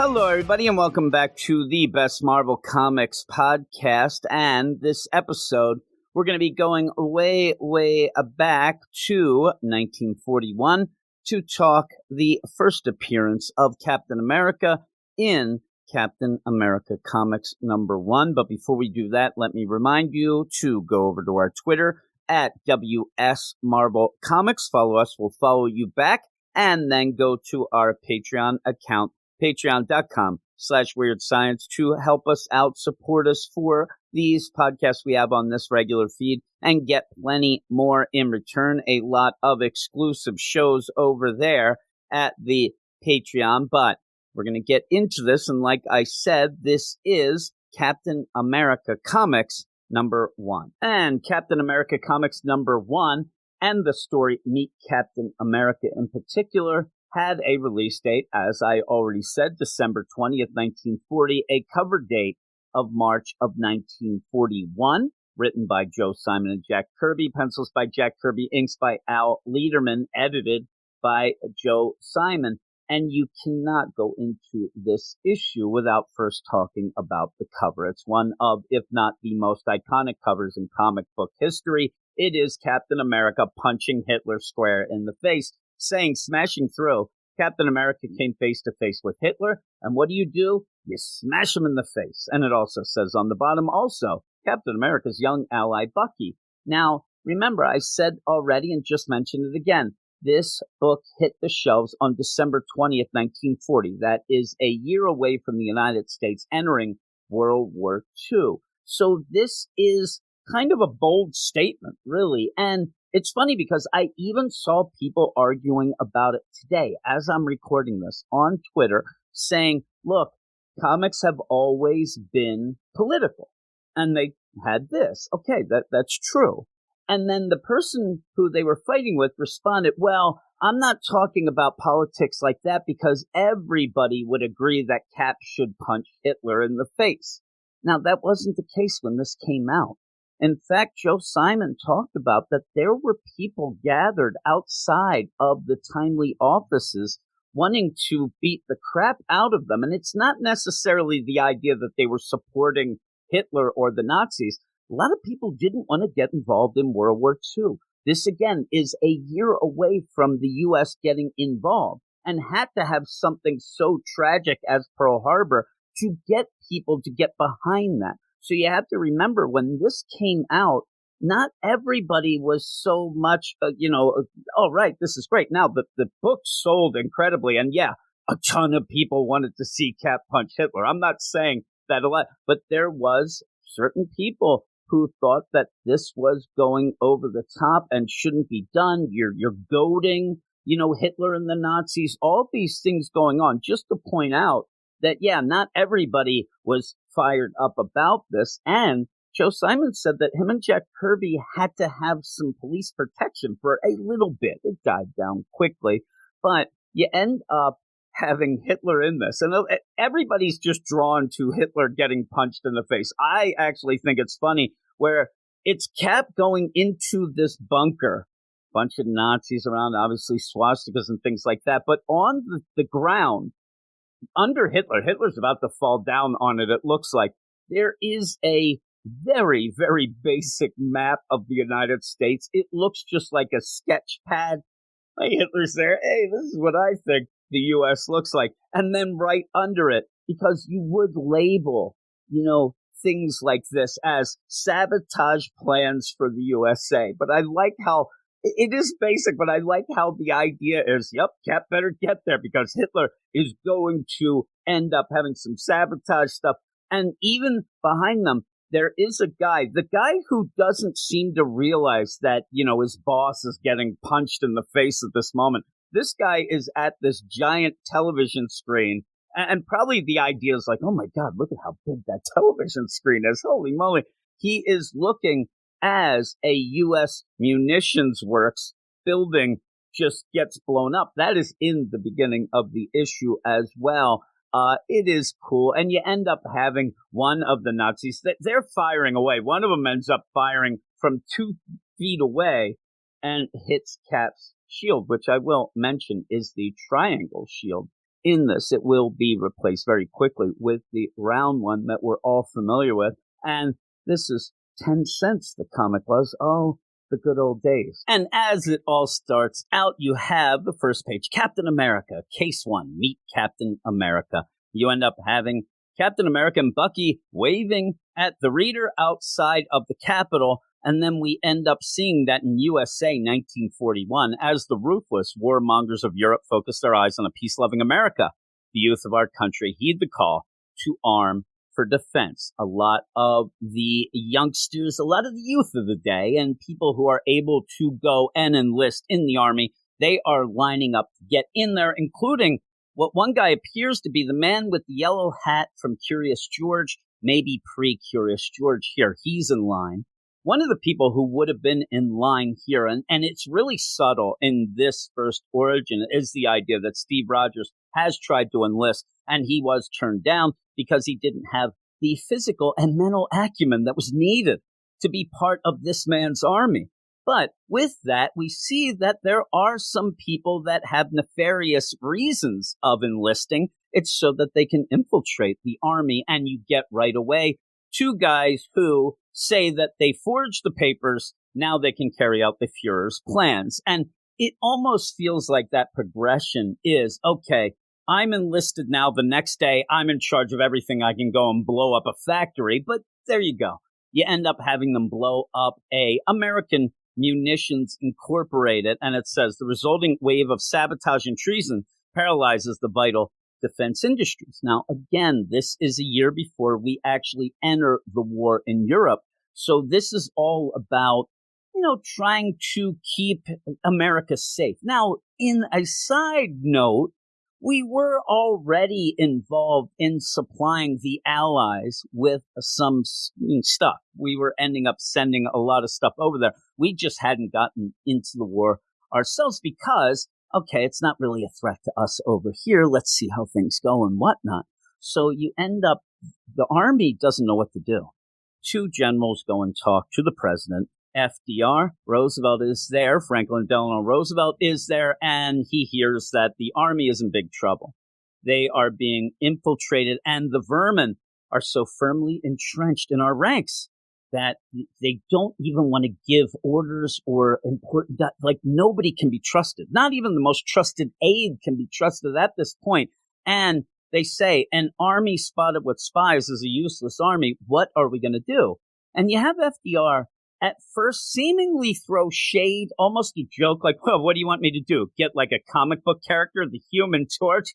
Hello, everybody, and welcome back to the Best Marvel Comics podcast. And this episode, we're going to be going way back to 1941 to talk the first appearance of Captain America in Captain America Comics #1. But before we do that, let me remind you to go over to our Twitter at WS Marvel Comics. Follow us, we'll follow you back, and then go to our Patreon account, patreon.com/Weird Science, to help us out, support us for these podcasts we have on this regular feed, and get plenty more in return. A lot of exclusive shows over there at the Patreon. But we're going to get into this, and like I said, this is Captain America Comics #1. And Captain America Comics #1 and the story Meet Captain America in particular had a release date, as I already said, December 20th, 1940, a cover date of March of 1941, written by Joe Simon and Jack Kirby, pencils by Jack Kirby, inks by Al Lederman, edited by Joe Simon. And you cannot go into this issue without first talking about the cover. It's one of, if not the most iconic covers in comic book history. It is Captain America punching Hitler square in the face, saying, smashing through, Captain America came face to face with Hitler, and what do? You smash him in the face. And it also says on the bottom, also, Captain America's young ally, Bucky. Now, remember, I said already and just mentioned it again, this book hit the shelves on December 20th, 1940. That is a year away from the United States entering World War II. So this is kind of a bold statement, really. And it's funny because I even saw people arguing about it today as I'm recording this on Twitter, saying, look, comics have always been political. And they had this. Okay, that's true. And then the person who they were fighting with responded, well, I'm not talking about politics like that because everybody would agree that Cap should punch Hitler in the face. Now, that wasn't the case when this came out. In fact, Joe Simon talked about that there were people gathered outside of the Timely offices wanting to beat the crap out of them. And it's not necessarily the idea that they were supporting Hitler or the Nazis. A lot of people didn't want to get involved in World War II. This, again, is a year away from the U.S. getting involved and had to have something so tragic as Pearl Harbor to get people to get behind that. So you have to remember, when this came out, not everybody was so much, oh, right, this is great. Now, the book sold incredibly, and yeah, a ton of people wanted to see Cap punch Hitler. I'm not saying that a lot, but there was certain people who thought that this was going over the top and shouldn't be done. You're goading, Hitler and the Nazis, all these things going on, just to point out that, yeah, not everybody was fired up about this. And Joe Simon said that him and Jack Kirby had to have some police protection for a little bit. It died down quickly, but you end up having Hitler in this. And everybody's just drawn to Hitler getting punched in the face. I actually think it's funny where it's Cap going into this bunker, bunch of Nazis around, obviously swastikas and things like that. But on the ground, under Hitler's about to fall down on it, it looks like, there is a very, very basic map of the United States. It looks just like a sketch pad. Hey, Hitler's there. Hey, this is what I think the U.S. looks like. And then right under it, because you would label, things like this as sabotage plans for the USA. But I like how it is basic, but I like how the idea is, yep, Cap better get there because Hitler is going to end up having some sabotage stuff. And even behind them, there is a guy, the guy who doesn't seem to realize that, his boss is getting punched in the face at this moment. This guy is at this giant television screen, and probably the idea is like, oh my God, look at how big that television screen is. Holy moly. He is looking as a U.S. munitions works building just gets blown up. That is in the beginning of the issue as well. It is cool. And you end up having one of the Nazis, they're firing away. One of them ends up firing from 2 feet away and hits Cap's shield, which I will mention is the triangle shield. in this. It will be replaced very quickly with the round one that we're all familiar with. And this is 10 cents, the comic was. Oh, the good old days. And as it all starts out, you have the first page, Captain America, Case 1, Meet Captain America. You end up having Captain America and Bucky waving at the reader outside of the Capitol. And then we end up seeing that in USA 1941, as the ruthless warmongers of Europe focus their eyes on a peace-loving America, the youth of our country heed the call to arm for defense. A lot of the youngsters, a lot of the youth of the day, and people who are able to go and enlist in the Army, they are lining up to get in there, including what one guy appears to be the man with the yellow hat from Curious George, maybe pre-Curious George here. He's in line. One of the people who would have been in line here, and it's really subtle in this first origin, is the idea that Steve Rogers has tried to enlist, and he was turned down because he didn't have the physical and mental acumen that was needed to be part of this man's army. But with that, we see that there are some people that have nefarious reasons of enlisting. It's so that they can infiltrate the army, and you get right away two guys who say that they forged the papers. Now they can carry out the Fuhrer's plans. And it almost feels like that progression is, okay, I'm enlisted now. The next day, I'm in charge of everything. I can go and blow up a factory. But there you go. You end up having them blow up a American Munitions Incorporated. And it says the resulting wave of sabotage and treason paralyzes the vital defense industries. Now, again, this is a year before we actually enter the war in Europe. So this is all about, trying to keep America safe. Now, in a side note, we were already involved in supplying the Allies with some stuff. We were ending up sending a lot of stuff over there. We just hadn't gotten into the war ourselves because, okay, it's not really a threat to us over here. Let's see how things go and whatnot. So you end up, the army doesn't know what to do. Two generals go and talk to the president. FDR, Roosevelt is there, Franklin Delano Roosevelt is there, and he hears that the army is in big trouble. They are being infiltrated, and the vermin are so firmly entrenched in our ranks that they don't even want to give orders or important, like nobody can be trusted. Not even the most trusted aide can be trusted at this point. And they say, an army spotted with spies is a useless army. What are we going to do? And you have FDR at first seemingly throw shade, almost a joke, like, well, what do you want me to do? Get like a comic book character, the Human Torch?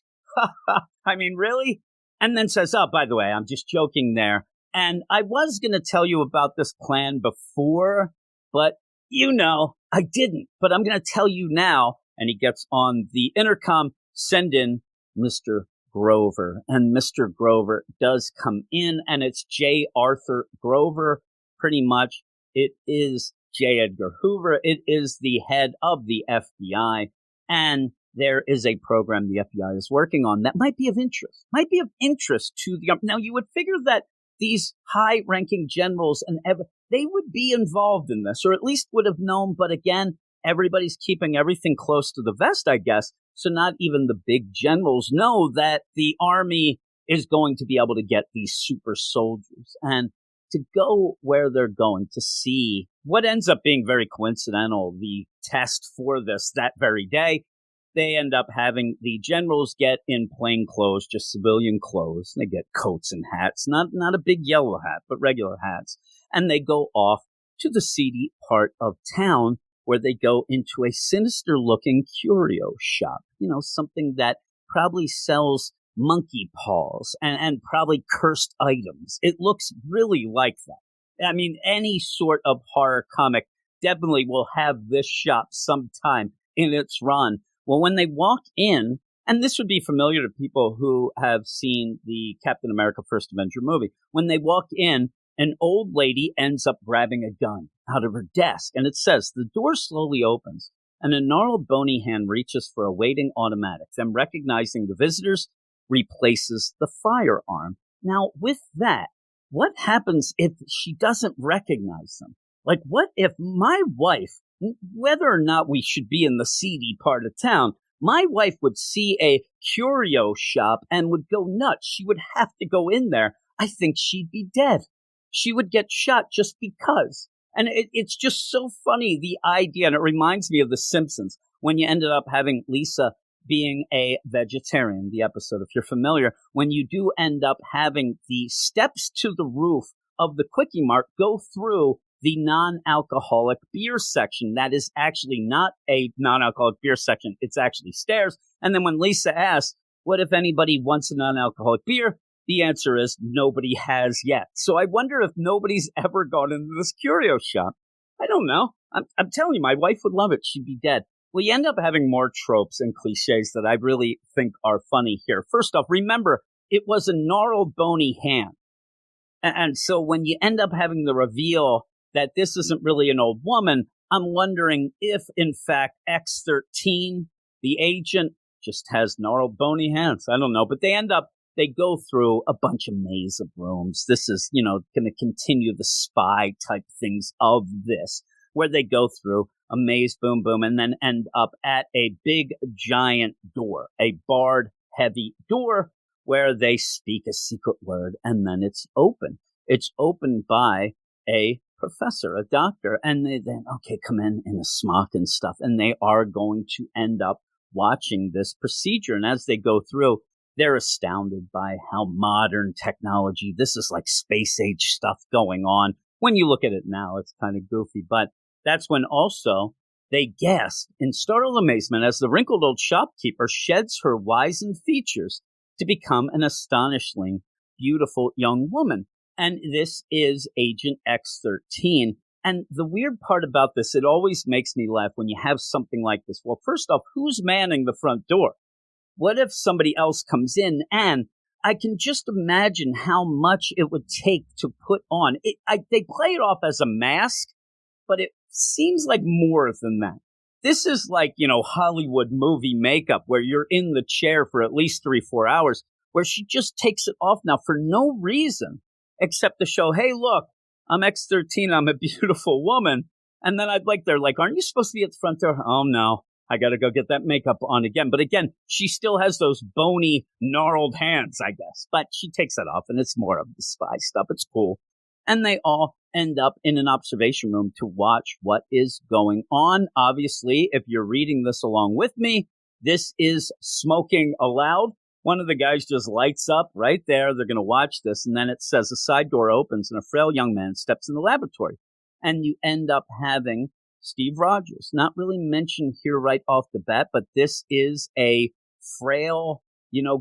I mean, really? And then says, oh, by the way, I'm just joking there. And I was going to tell you about this plan before, but I didn't. But I'm going to tell you now. And he gets on the intercom, send in Mr. Grover. And Mr. Grover does come in, and it's J. Arthur Grover, pretty much. It is J. Edgar Hoover. It is the head of the FBI. And there is a program the FBI is working on that might be of interest to the. Now, you would figure that these high-ranking generals and they would be involved in this, or at least would have known. But again, everybody's keeping everything close to the vest, I guess. So not even the big generals know that the army is going to be able to get these super soldiers. And to go where they're going to see what ends up being very coincidental, the test for this that very day, they end up having the generals get in plain clothes, just civilian clothes. They get coats and hats, not a big yellow hat, but regular hats. And they go off to the seedy part of town where they go into a sinister-looking curio shop, something that probably sells monkey paws and probably cursed items. It looks really like that. I mean, any sort of horror comic definitely will have this shop sometime in its run. Well, when they walk in, and this would be familiar to people who have seen the Captain America First Avenger movie, when they walk in, an old lady ends up grabbing a gun out of her desk, and it says, the door slowly opens, and a gnarled bony hand reaches for a waiting automatic, then recognizing the visitors, replaces the firearm. Now, with that, what happens if she doesn't recognize them? Like, what if my wife, whether or not we should be in the seedy part of town, My wife would see a curio shop and would go nuts. She would have to go in there. I think she'd be dead. She would get shot just because. And it's just so funny, the idea, and it reminds me of The Simpsons, when you ended up having Lisa being a vegetarian, the episode, if you're familiar, when you do end up having the steps to the roof of the Quickie Mart go through the non-alcoholic beer section. That is actually not a non-alcoholic beer section. It's actually stairs. And then when Lisa asks, what if anybody wants a non-alcoholic beer? The answer is nobody has yet. So I wonder if nobody's ever gone into this curio shop. I don't know. I'm telling you, my wife would love it. She'd be dead. Well, you end up having more tropes and cliches that I really think are funny here. First off, remember, it was a gnarled, bony hand. And so when you end up having the reveal that this isn't really an old woman, I'm wondering if, in fact, X13, the agent, just has gnarled, bony hands. I don't know. But they go through a bunch of maze of rooms. This is, going to continue the spy type things of this, where they go through a maze, boom, boom, and then end up at a big, giant door, a barred, heavy door where they speak a secret word, and then it's open. It's opened by a professor, a doctor, and they then, okay, come in a smock and stuff, and they are going to end up watching this procedure. And as they go through, they're astounded by how modern technology, this is like space age stuff going on. When you look at it now, it's kind of goofy, but that's when also they gasp in startled amazement as the wrinkled old shopkeeper sheds her wizened features to become an astonishingly beautiful young woman. And this is Agent X13. And the weird part about this, it always makes me laugh when you have something like this. Well, first off, who's manning the front door? What if somebody else comes in? And I can just imagine how much it would take to put on. They play it off as a mask, but it seems like more than that. This is like, Hollywood movie makeup where you're in the chair for at least 3-4 hours, where she just takes it off now for no reason except to show, hey, look, I'm X13. I'm a beautiful woman. And then they're like, aren't you supposed to be at the front door? Oh, no. I got to go get that makeup on again. But again, she still has those bony, gnarled hands, I guess. But she takes that off, and it's more of the spy stuff. It's cool. And they all end up in an observation room to watch what is going on. Obviously, if you're reading this along with me, this is smoking allowed. One of the guys just lights up right there. They're going to watch this. And then it says a side door opens and a frail young man steps in the laboratory. And you end up having Steve Rogers, not really mentioned here right off the bat, but this is a frail,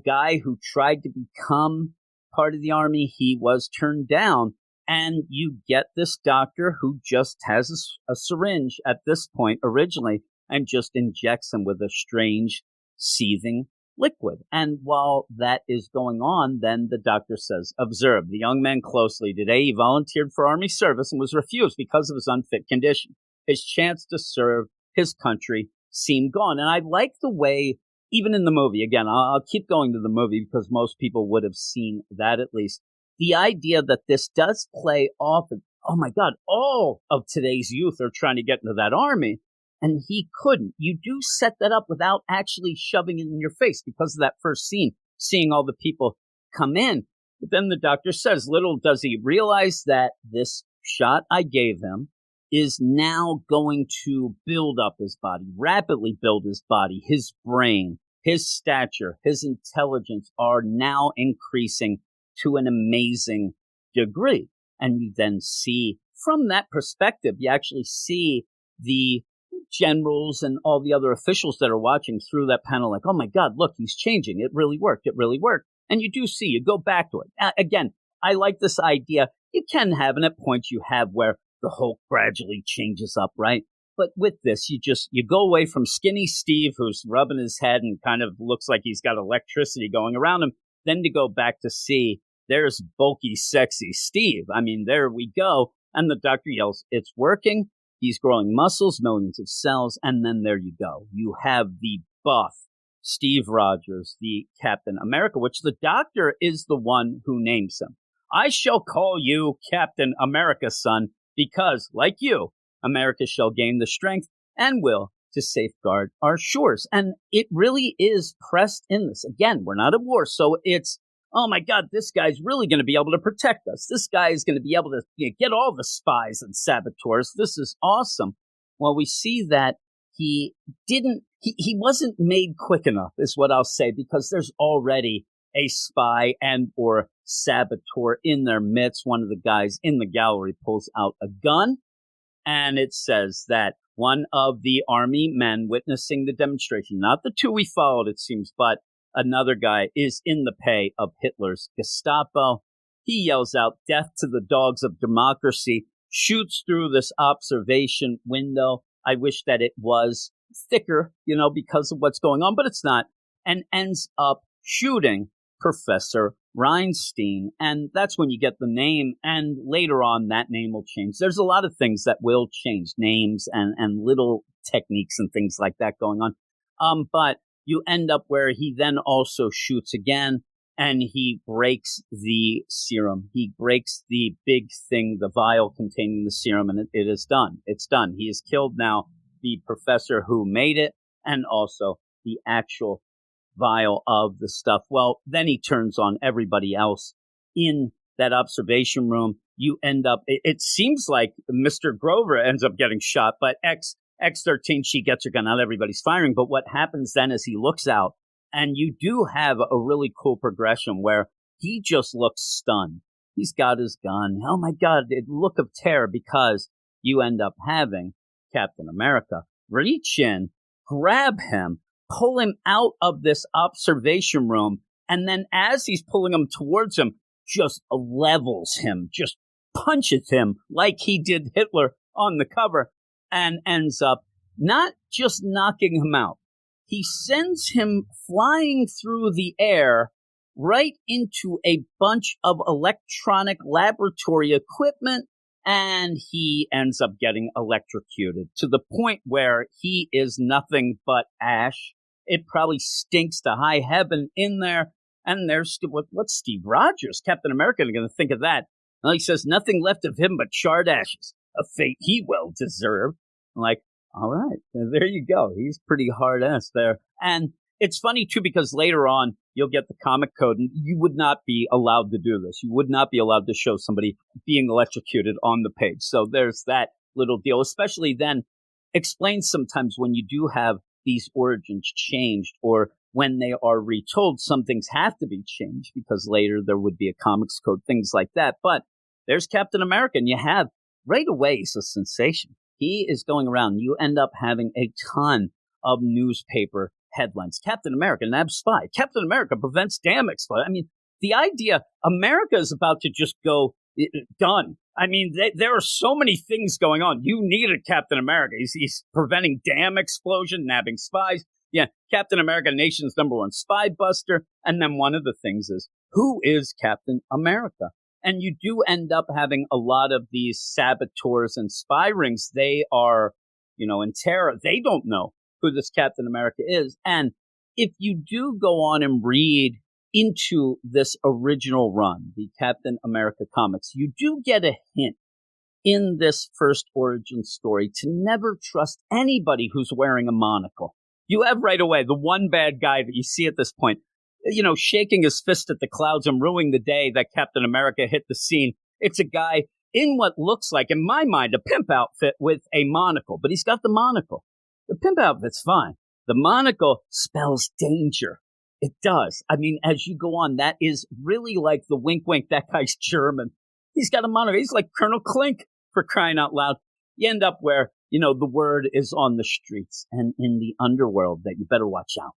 guy who tried to become part of the army. He was turned down. And you get this doctor who just has a syringe at this point originally and just injects him with a strange seething liquid. And while that is going on, then the doctor says, observe the young man closely. Today he volunteered for army service and was refused because of his unfit condition. His chance to serve his country seemed gone. And I like the way, even in the movie, again, I'll keep going to the movie because most people would have seen that at least. The idea that this does play off of, oh my God, all of today's youth are trying to get into that army. And he couldn't. You do set that up without actually shoving it in your face because of that first scene, seeing all the people come in. But then the doctor says, little does he realize that this shot I gave him is now going to build up his body, rapidly build his body, his brain, his stature, his intelligence are now increasing to an amazing degree. And you then see, from that perspective, you actually see the generals and all the other officials that are watching through that panel like, oh my God, look, he's changing. It really worked. It really worked. And you do see, you go back to it. Again, I like this idea. You can have, and at points you have where the Hulk gradually changes up, right? But with this, you go away from skinny Steve, who's rubbing his head and kind of looks like he's got electricity going around him, then to go back to see there's bulky, sexy Steve. I mean, there we go. And the doctor yells, it's working. He's growing muscles, millions of cells. And then there you go. You have the buff Steve Rogers, the Captain America, which the doctor is the one who names him. I shall call you Captain America, son, because, like you, America shall gain the strength and will to safeguard our shores. And it really is pressed in this. Again, we're not at war, so it's, oh my God, this guy's really going to be able to protect us. This guy is going to be able to get all the spies and saboteurs. This is awesome. Well, we see that he wasn't made quick enough, is what I'll say, because there's already a spy and or saboteur in their midst. One of the guys in the gallery pulls out a gun, and it says that one of the army men witnessing the demonstration, not the two we followed, it seems, but another guy, is in the pay of Hitler's Gestapo. He yells out, "Death to the dogs of democracy," shoots through this observation window. I wish that it was thicker, because of what's going on, but it's not, and ends up shooting Professor Reinstein. And that's when you get the name. And later on, that name will change. There's a lot of things that will change, names and little techniques and things like that going on. But you end up where he then also shoots again, and he breaks the serum. He breaks the big thing, the vial containing the serum, and it is done. It's done. He has killed now the professor who made it, and also the actual vial of the stuff. Well, then he turns on everybody else in that observation room. You end up, it seems like Mr. Grover ends up getting shot, but X-13, she gets her gun out, everybody's firing. But what happens then is he looks out, and you do have a really cool progression where he just looks stunned. He's got his gun. Oh my God, a look of terror, because you end up having Captain America reach in, grab him, pull him out of this observation room, and then as he's pulling him towards him, just levels him, just punches him like he did Hitler on the cover, and ends up not just knocking him out. He sends him flying through the air right into a bunch of electronic laboratory equipment, and he ends up getting electrocuted to the point where he is nothing but ash. It probably stinks to high heaven in there. And there's what's Steve Rogers, Captain America, going to think of that? Well, he says, "Nothing left of him but charred ashes, a fate he well deserved." I'm like, all right, there you go. He's pretty hard-ass there. And it's funny, too, because later on, you'll get the comic code, and you would not be allowed to do this. You would not be allowed to show somebody being electrocuted on the page. So there's that little deal, especially then explains sometimes when you do have these origins changed, or when they are retold, some things have to be changed because later there would be a comics code, things like that. But there's Captain America, and you have right away, it's a sensation. He is going around. You end up having a ton of newspaper headlines. Captain America, nab spy. Captain America prevents dam explosion. I mean, the idea America is about to just go done. I mean, there are so many things going on. You needed Captain America. He's preventing dam explosion, nabbing spies. Yeah, Captain America, nation's #1 spy buster. And then one of the things is, who is Captain America? And you do end up having a lot of these saboteurs and spy rings. They are, in terror. They don't know who this Captain America is. And if you do go on and read into this original run, the Captain America comics, you do get a hint in this first origin story to never trust anybody who's wearing a monocle. You have right away the one bad guy that you see at this point, shaking his fist at the clouds and ruining the day that Captain America hit the scene. It's a guy in what looks like, in my mind, a pimp outfit with a monocle, but he's got the monocle. The pimp outfit's fine. The monocle spells danger. It does. I mean, as you go on, that is really like the wink, wink, that guy's German. He's got a monocle. He's like Colonel Klink, for crying out loud. You end up where, the word is on the streets and in the underworld that you better watch out,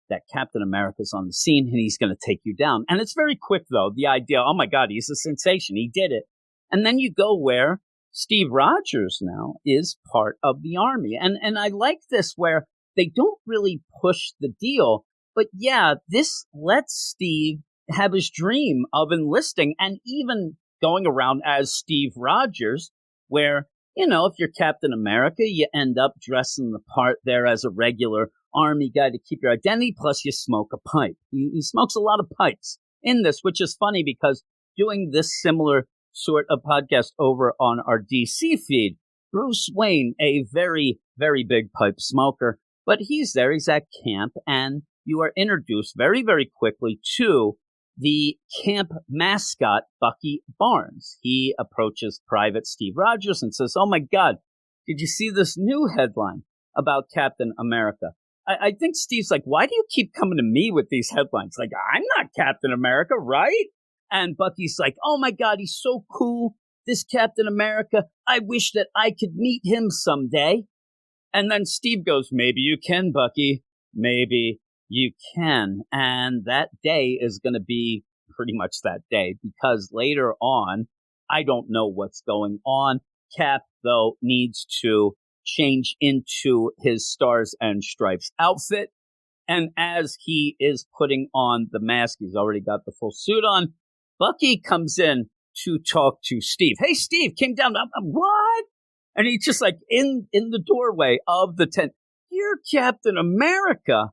that Captain America's on the scene and he's going to take you down. And it's very quick, though, the idea, oh my God, he's a sensation. He did it. And then you go where Steve Rogers now is part of the army. And I like this where they don't really push the deal. But yeah, this lets Steve have his dream of enlisting and even going around as Steve Rogers, where, if you're Captain America, you end up dressing the part there as a regular army guy to keep your identity, plus you smoke a pipe. He smokes a lot of pipes in this, which is funny because doing this similar sort of podcast over on our DC feed, Bruce Wayne, a very very big pipe smoker. But he's there, he's at camp, and you are introduced very, very quickly to the camp mascot, Bucky Barnes. He approaches Private Steve Rogers and says, "Oh my God, did you see this new headline about Captain America?" I think Steve's like, "Why do you keep coming to me with these headlines? Like, I'm not Captain America, right?" And Bucky's like, "Oh my God, he's so cool. This Captain America, I wish that I could meet him someday." And then Steve goes, "Maybe you can, Bucky. Maybe you can." And that day is going to be pretty much that day, because later on, I don't know what's going on. Cap, though, needs to change into his Stars and Stripes outfit. And as he is putting on the mask, he's already got the full suit on. Bucky comes in to talk to Steve. "Hey, Steve, came down. What?" And he's just like in the doorway of the tent. "You're Captain America."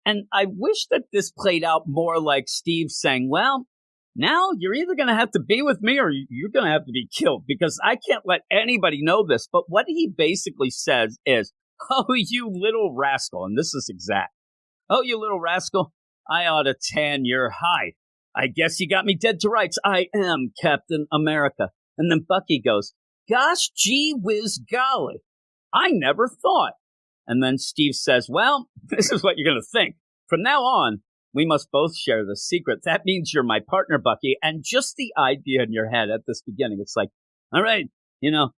And I wish that this played out more like Steve saying, "Well, now you're either going to have to be with me or you're going to have to be killed, because I can't let anybody know this." But what he basically says is, "Oh, you little rascal." And this is exact. "Oh, you little rascal. I ought to tan your hide. I guess you got me dead to rights. I am Captain America." And then Bucky goes, "Gosh, gee whiz golly. I never thought." And then Steve says, "Well, this is what you're going to think. From now on, we must both share the secret. That means you're my partner, Bucky." And just the idea in your head at this beginning, it's like, all right, you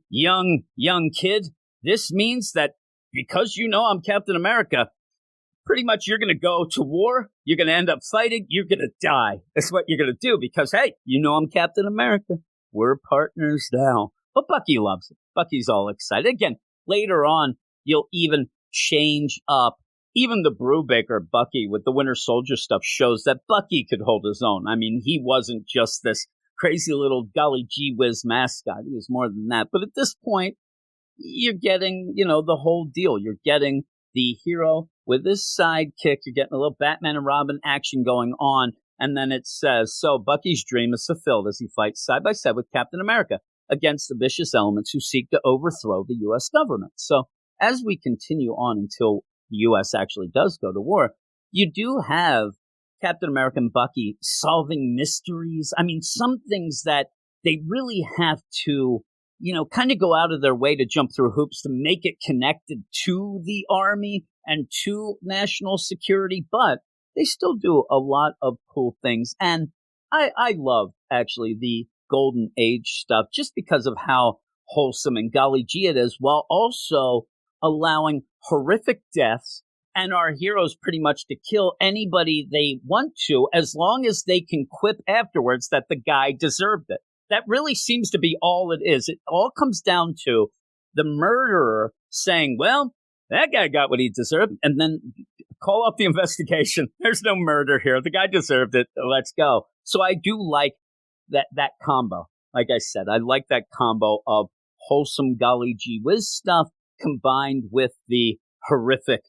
young kid, this means that because I'm Captain America, pretty much you're going to go to war. You're going to end up fighting. You're going to die. That's what you're going to do because, hey, I'm Captain America. We're partners now. But Bucky loves it. Bucky's all excited. Again, later on, you'll even change up. Even the Brubaker Bucky with the Winter Soldier stuff shows that Bucky could hold his own. I mean, he wasn't just this crazy little golly gee whiz mascot. He was more than that. But at this point, you're getting, the whole deal. You're getting the hero with his sidekick. You're getting a little Batman and Robin action going on. And then it says, so Bucky's dream is fulfilled as he fights side by side with Captain America against the vicious elements who seek to overthrow the U.S. government. So as we continue on until the U.S. actually does go to war, you do have Captain America and Bucky solving mysteries. I mean, some things that they really have to, kind of go out of their way to jump through hoops to make it connected to the army and to national security, but they still do a lot of cool things. And I love, actually, the Golden Age stuff just because of how wholesome and golly gee it is, while also allowing horrific deaths and our heroes pretty much to kill anybody they want to, as long as they can quip afterwards that the guy deserved it. That really seems to be all it is. It all comes down to the murderer saying, well, that guy got what he deserved, and then call off the investigation. There's no murder here. The guy deserved it. Let's go. So I do like that combo. Like I said, I like that combo of wholesome golly gee whiz stuff combined with the horrific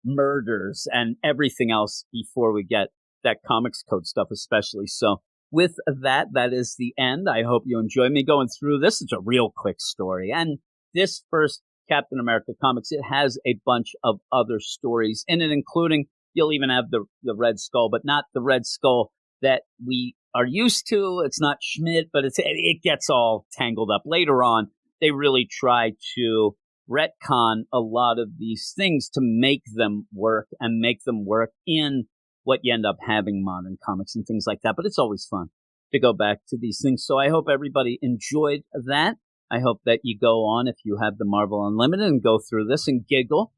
murders and everything else before we get that comics code stuff especially. So with that is the end. I hope you enjoy me going through this. It's a real quick story. And this first Captain America comics, it has a bunch of other stories in it, including you'll even have the Red Skull, but not the Red Skull that we are used to. It's not Schmidt, but it gets all tangled up. Later on, they really try to retcon a lot of these things to make them work and make them work in what you end up having modern comics and things like that. But it's always fun to go back to these things. So I hope everybody enjoyed that. I hope that you go on, if you have the Marvel Unlimited, and go through this and giggle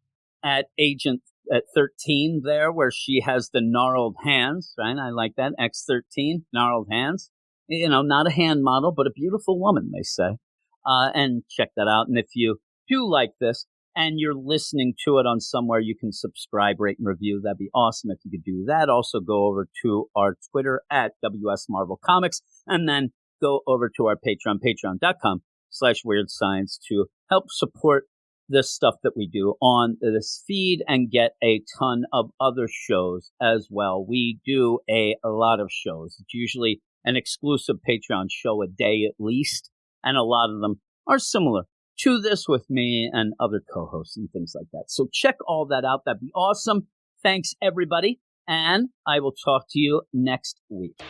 at Agent at 13 there, where she has the gnarled hands, right? I like that. X-13, gnarled hands. Not a hand model, but a beautiful woman, they say. And check that out. And if you do like this and you're listening to it on somewhere you can subscribe, rate, and review, that'd be awesome if you could do that. Also go over to our Twitter at WS Marvel Comics, and then go over to our Patreon, patreon.com/Weird Science, to help support this stuff that we do on this feed and get a ton of other shows as well. We do a lot of shows. It's usually an exclusive Patreon show a day at least, and a lot of them are similar to this with me and other co-hosts and things like that. So check all that out. That'd be awesome. Thanks, everybody. And I will talk to you next week.